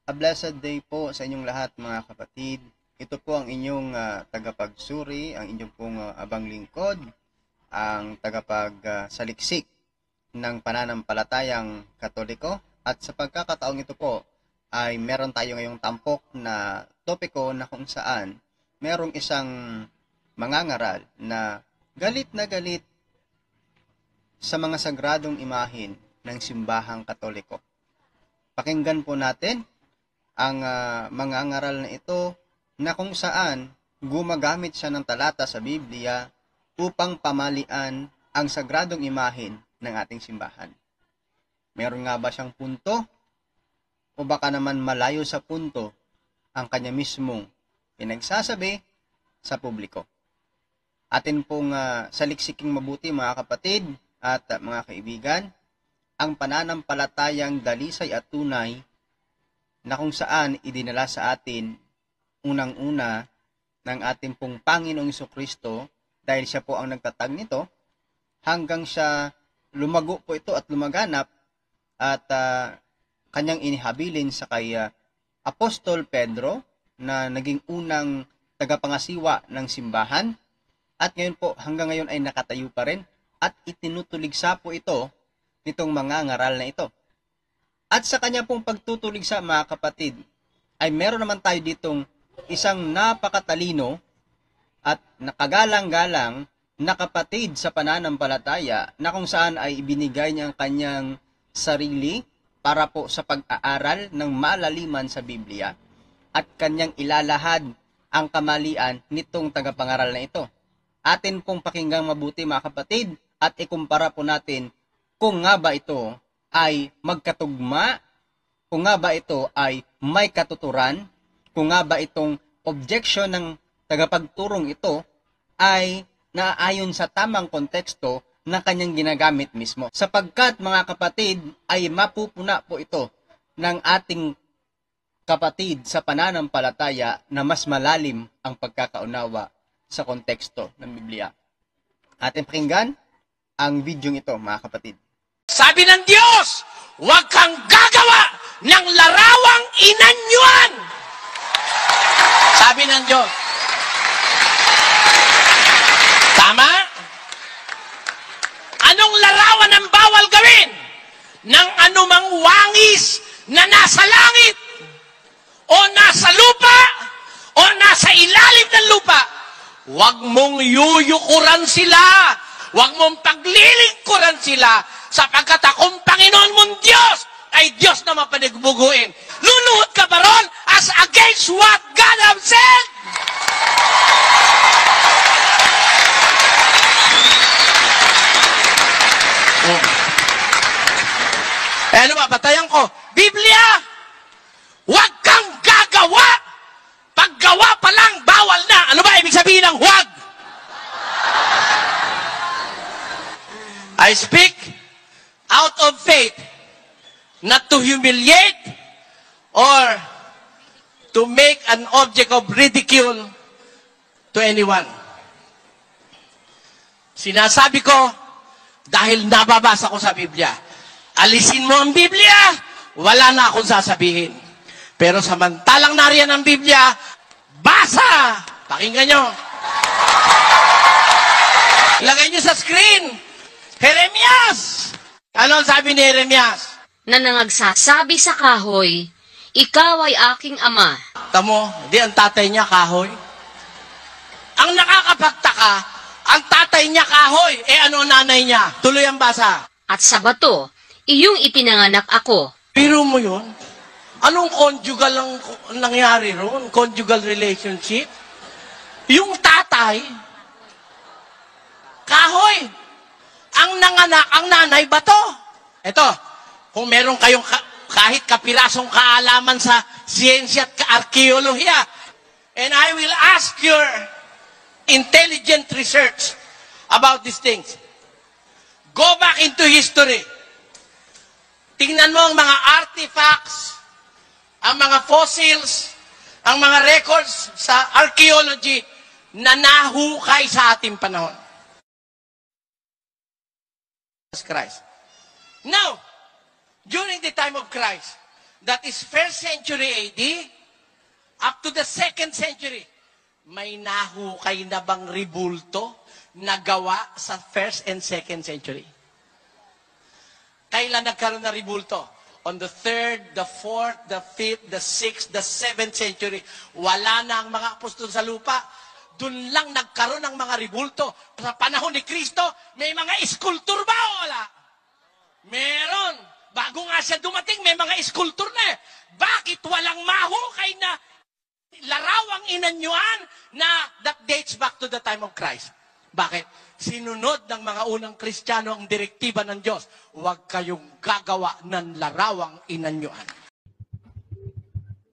A blessed day po sa inyong lahat mga kapatid. Ito po ang inyong tagapagsuri, ang inyong pong abang lingkod, ang tagapagsaliksik ng pananampalatayang Katoliko. At sa pagkakataong ito po ay meron tayo ngayong tampok na topiko na kung saan merong isang mangangaral na galit sa mga sagradong imahin ng simbahang Katoliko. Pakinggan po natin ang mangangaral na ito na kung saan gumagamit siya ng talata sa Biblia upang pamalian ang sagradong imahin ng ating simbahan. Meron nga ba siyang punto? O baka naman malayo sa punto ang kanya mismong pinagsasabi sa publiko? Atin pong saliksiking mabuti mga kapatid at mga kaibigan, ang pananampalatayang dalisay at tunay na kung saan idinala sa atin unang-una ng ating pong Panginoong Jesucristo dahil siya po ang nagtatag nito hanggang siya lumago po ito at lumaganap at kanyang inihabilin sa kay Apostol Pedro na naging unang tagapangasiwa ng simbahan at ngayon po hanggang ngayon ay nakatayo pa rin at itinutuligsa po ito nitong mga ngaral na ito. At sa kanya pong pagtutuligsa mga kapatid, ay meron naman tayo ditong isang napakatalino at nakagalang-galang na kapatid sa pananampalataya na kung saan ay ibinigay niya ang kanyang sarili para po sa pag-aaral ng malaliman sa Biblia at kanyang ilalahad ang kamalian nitong tagapangaral na ito. Atin pong pakinggang mabuti mga kapatid at ikumpara po natin kung nga ba ito ay magkatugma, kung nga ba ito ay may katuturan, kung nga ba itong objection ng tagapagturong ito ay naaayon sa tamang konteksto na kanyang ginagamit mismo. Sapagkat mga kapatid ay mapupuna po ito ng ating kapatid sa pananampalataya na mas malalim ang pagkakaunawa sa konteksto ng Biblia. Ating pakinggan ang video ito mga kapatid. Sabi ng Diyos, huwag kang gagawa ng larawang inanyuan. Sabi ng Diyos. Tama? Anong larawan ang bawal gawin? Ng anumang wangis na nasa langit o nasa lupa o nasa ilalim ng lupa. Huwag mong yuyukuran sila. Huwag mong paglilingkuran sila sapagkat akong Panginoon mong Diyos ay Diyos na mapanigbuguin. Luluhod ka ba ron as against what God has said? Ano ba, batayan ko? Biblia, huwag kang gagawa. Paggawa pa lang, bawal na. Ano ba ibig sabihin ng huwag? I speak out of faith, not to humiliate or to make an object of ridicule to anyone. Sinasabi ko dahil nababasa ko sa Biblia. Alisin mo ang Biblia, wala na akong sasabihin. Pero samantalang nariyan ang Biblia, basa! Pakinggan nyo. Ilagay nyo sa screen. Jeremias! Ano sabi ni Jeremias? Na nangagsasabi sa kahoy, ikaw ay aking ama. Tamo, di ang tatay niya kahoy. Ang nakakapagtaka, ang tatay niya kahoy, ano nanay niya? Tuloy ang basa. At sa bato, iyong ipinanganak ako. Pero mo yun? Anong conjugal ang nangyari ron? Conjugal relationship? Yung tatay, kahoy. Ang nanganak, ang nanay, bato. Ito, kung meron kayong kahit kapirasong kaalaman sa siyensya at arkeolohiya, and I will ask your intelligent research about these things. Go back into history. Tingnan mo ang mga artifacts, ang mga fossils, ang mga records sa archaeology na nahukay sa ating panahon. Christ. Now, during the time of Christ, that is 1st century AD up to the 2nd century, may nahukay na bang ribulto na gawa sa 1st and 2nd century? Kailan nagkaroon na ribulto? On the 3rd, the 4th, the 5th, the 6th, the 7th century. Wala na ang mga apostol sa lupa. Doon lang nagkaroon ng mga ribulto. Sa panahon ni Kristo, may mga iskultur ba o wala? Meron. Bago nga siya dumating, may mga iskultur na eh. Bakit walang mahukay na larawang inanyuan na that dates back to the time of Christ? Bakit? Sinunod ng mga unang Kristiyano ang direktiba ng Diyos. Huwag kayong gagawa ng larawang inanyuan.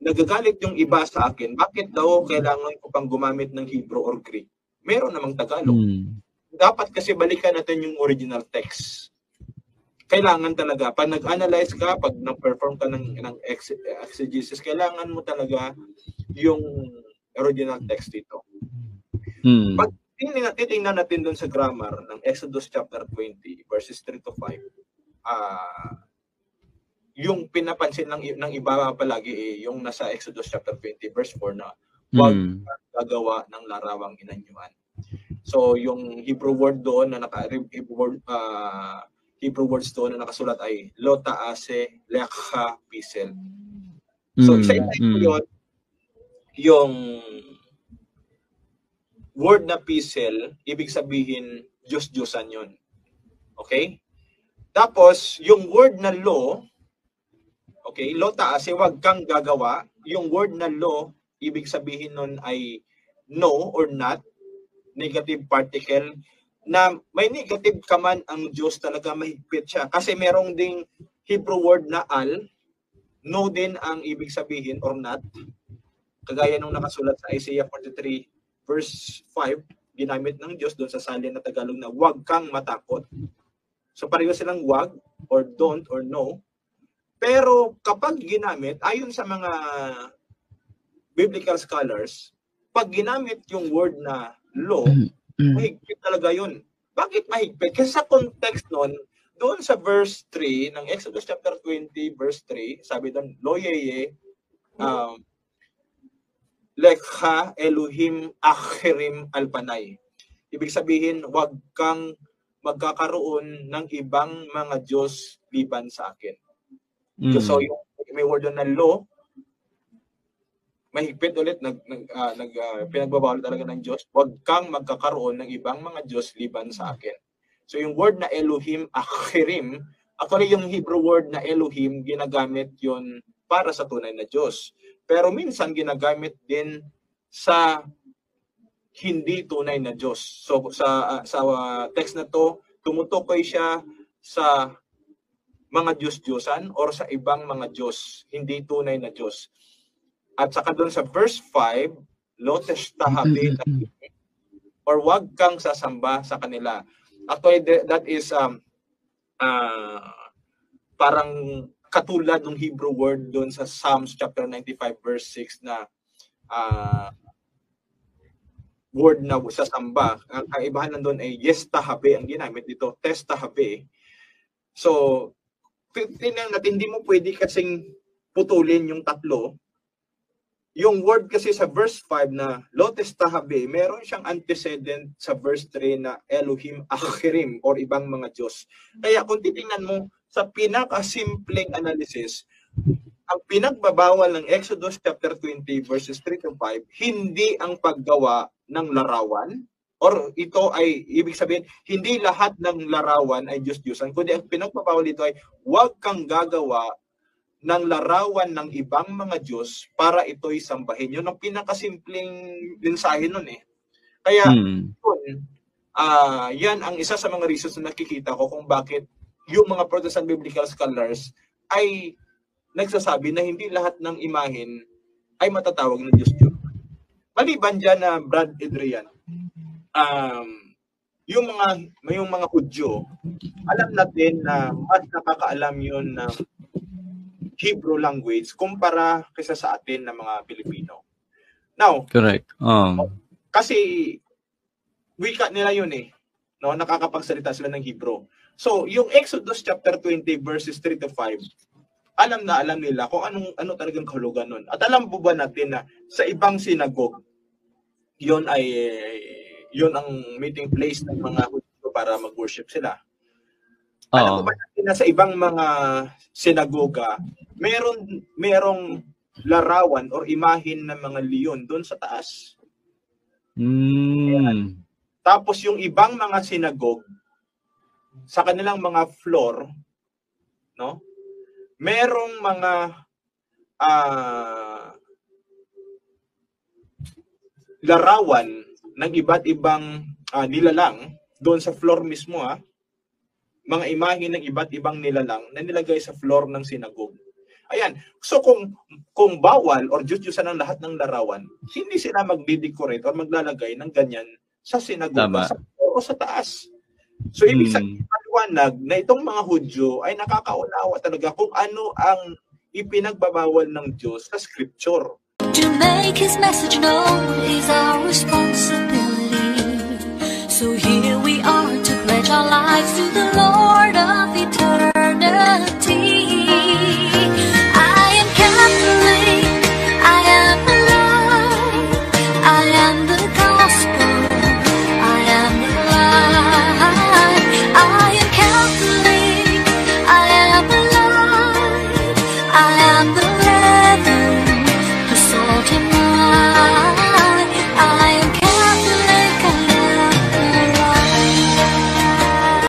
Nagagalit yung iba sa akin, bakit daw kailangan ko pang gumamit ng Hebrew or Greek? Meron namang Tagalog. Dapat kasi balikan natin yung original text. Kailangan talaga, pag nag-analyze ka, pag nag-perform ka ng exegesis, kailangan mo talaga yung original text dito. Pag titingnan natin doon sa grammar ng Exodus chapter 20, verses 3 to 5, yung pinapansin ng iba palagi yung nasa Exodus chapter 20 verse 4 na huwag gagawa ng larawang inanyuan. So yung Hebrew word doon na Hebrew words doon na nakasulat ay lo taase lekha pisel. So isa yun yung word na pisel, ibig sabihin Diyos-Diyosan yun. Okay? Tapos yung word na lo, okay, lo taase, wag kang gagawa. Yung word na lo, ibig sabihin nun ay no or not, negative particle, na may negative ka man ang Diyos talaga mahigpit siya. Kasi merong ding Hebrew word na al, no din ang ibig sabihin or not. Kagaya nung nakasulat sa Isaiah 43 verse 5, ginamit ng Diyos doon sa salin na Tagalog na wag kang matakot. So pareho silang wag or don't or no. Pero kapag ginamit, ayon sa mga biblical scholars, pag ginamit yung word na law, mahigpit talaga yun. Bakit mahigpit? Kasi sa context nun, doon sa verse 3 ng Exodus chapter 20 verse 3, sabi doon, lo yeye, lekha Elohim achirim alpanay. Ibig sabihin, wag kang magkakaroon ng ibang mga Diyos liban sa akin. So yung may word na law, mahigpit ulit, pinagbabawal talaga ng Diyos, wag kang magkakaroon ng ibang mga Diyos liban sa akin. So yung word na Elohim achirim, actually yung Hebrew word na Elohim, ginagamit yon para sa tunay na Diyos. Pero minsan ginagamit din sa hindi tunay na Diyos. So sa text na to, tumutukoy siya sa mga Diyos-Diyosan or sa ibang mga Diyos, hindi tunay na Diyos. At saka doon sa verse 5, lo testahabi or wag kang sasamba sa kanila. Actually, that is parang katulad ng Hebrew word doon sa Psalms chapter 95 verse 6 na word na sa samba. Ang kaibahan nandun ay yestahabe ang ginamit dito, testahabe. So, tingnan natin, hindi mo pwede kasing putulin yung tatlo. Yung word kasi sa verse 5 na lo testahabe, meron siyang antecedent sa verse 3 na Elohim achirim or ibang mga Diyos. Kaya kung titingnan mo sa pinakasimpleng analysis, ang pinagbabawal ng Exodus chapter 20 verses 3 to 5, hindi ang paggawa ng larawan, or ito ay, ibig sabihin, hindi lahat ng larawan ay Diyos-Diyosan, kundi ang pinagbabawal dito ay huwag kang gagawa ng larawan ng ibang mga Diyos para ito'y sambahin. Yun ang pinakasimpleng mensahe nun eh. Kaya, yan ang isa sa mga reasons na nakikita ko kung bakit yung mga Protestant biblical scholars ay nagsasabi na hindi lahat ng imahen ay matatawag ng Diyos-Diyos. Maliban dyan na Brad Adrian, yung mga Hudyo, alam natin na mas nakakaalam yun ng Hebrew language kumpara kaysa sa atin na mga Pilipino. Now, correct. Kasi wika nila yun eh. No, nakakapagsalita sila ng Hebrew. So, yung Exodus chapter 20 verses 3 to 5, alam na alam nila kung ano talagang kahulugan nun. At alam po ba natin na sa ibang sinagog, yon ang meeting place ng mga Hudyo para mag-worship sila. Alam mo ba natin na sa ibang mga sinagoga, merong larawan or imahin ng mga leon doon sa taas. Tapos yung ibang mga sinagog, sa kanilang mga floor, no? Merong mga larawan ng iba't ibang nilalang doon sa floor mismo, mga imahe ng iba't ibang nilalang na nilagay sa floor ng sinagog. Ayan. So kung bawal or Diyos-Diyosan ang lahat ng larawan, hindi sila magde-decorate or maglalagay ng ganyan sa sinagoga o sa taas. So ibig sabihin, paliwanag na itong mga Hudyo ay nakakaunawa talaga kung ano ang ipinagbabawal ng Diyos sa scripture. To make His message known is our responsibility. So here we are to pledge our lives to the Lord of eternity. I am Catholic, I am alive, I am the